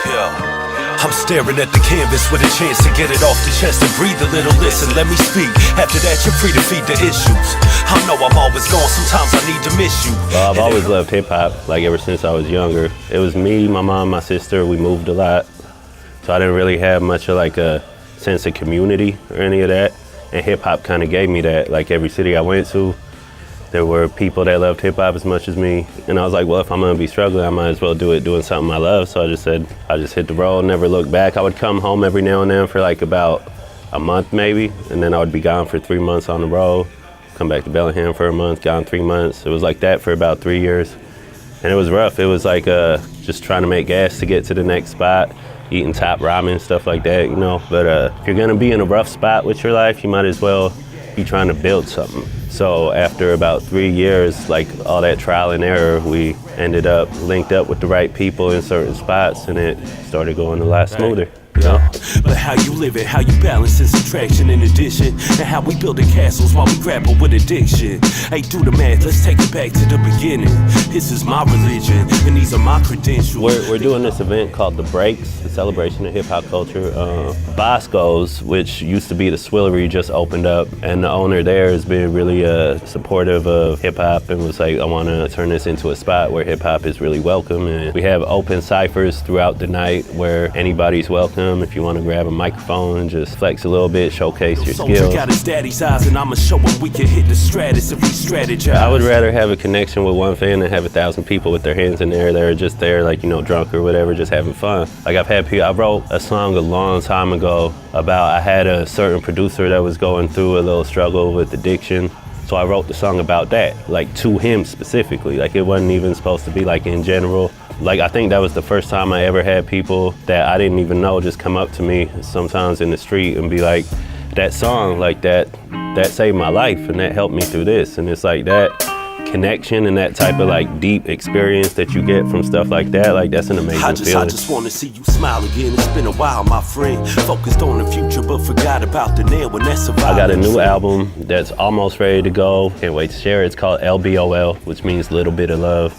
Yeah, I'm staring at the canvas with a chance to get it off the chest and breathe a little. Listen, let me speak. After that, you're free to feed the issues. I know I'm always gone. Sometimes I need to miss you. Well, I've always loved hip hop, like ever since I was younger. It was me, my mom, my sister. We moved a lot, so I didn't really have much of like a sense of community or any of that. And hip hop kind of gave me that. Like every city I went to, there were people that loved hip hop as much as me. And I was like, well, if I'm gonna be struggling, I might as well do it doing something I love. So I just said, I just hit the road, never looked back. I would come home every now and then for like about a month maybe, and then I would be gone for 3 months on the road, come back to Bellingham for a month, gone 3 months. It was like that for about 3 years. And it was rough. It was like just trying to make gas to get to the next spot, eating top ramen, stuff like that, you know. But if you're gonna be in a rough spot with your life, you might as well be trying to build something. So after about 3 years, like all that trial and error, we ended up linked up with the right people in certain spots, and it started going a lot smoother. Yeah. But how you live it, how you balance in subtraction and addition, and how we building castles while we grapple with addiction. Hey, do the math, let's take it back to the beginning. This is my religion, and these are my credentials. We're doing this event called The Breaks, the celebration of hip hop culture. Bosco's, which used to be the Swillery, just opened up, and the owner there has been really supportive of hip hop and was like, I want to turn this into a spot where hip hop is really welcome. And we have open ciphers throughout the night where anybody's welcome. If you want to grab a microphone and just flex a little bit, showcase your skills. Got his daddy's eyes, and I'ma show him we can hit the stratus if we strategize. I would rather have a connection with one fan than have 1,000 people with their hands in there that are just there, like, you know, drunk or whatever, just having fun. Like I've had people, I wrote a song a long time ago about, I had a certain producer that was going through a little struggle with addiction. So I wrote the song about that, like to him specifically. Like it wasn't even supposed to be like in general. Like I think that was the first time I ever had people that I didn't even know just come up to me sometimes in the street and be like, that song, like that saved my life and that helped me through this. And it's like that connection and that type of like deep experience that you get from stuff like that, like that's an amazing feeling. I just want to see you smile again. It's been a while, my friend. Focused on the future but forgot about the now, and that's survival. I got a new album that's almost ready to go. Can't wait to share it. It's called LBOL, which means Little Bit of Love.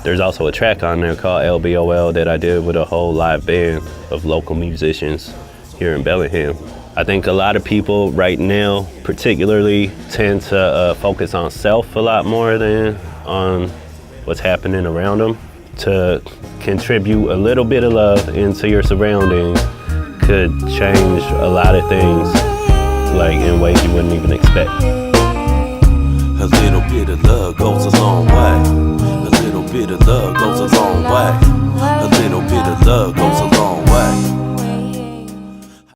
There's also a track on there called LBOL that I did with a whole live band of local musicians here in Bellingham. I think a lot of people right now particularly tend to focus on self a lot more than on what's happening around them. To contribute a little bit of love into your surroundings could change a lot of things, like in ways you wouldn't even expect. A little bit of love goes a long way. A little bit of love goes a long way.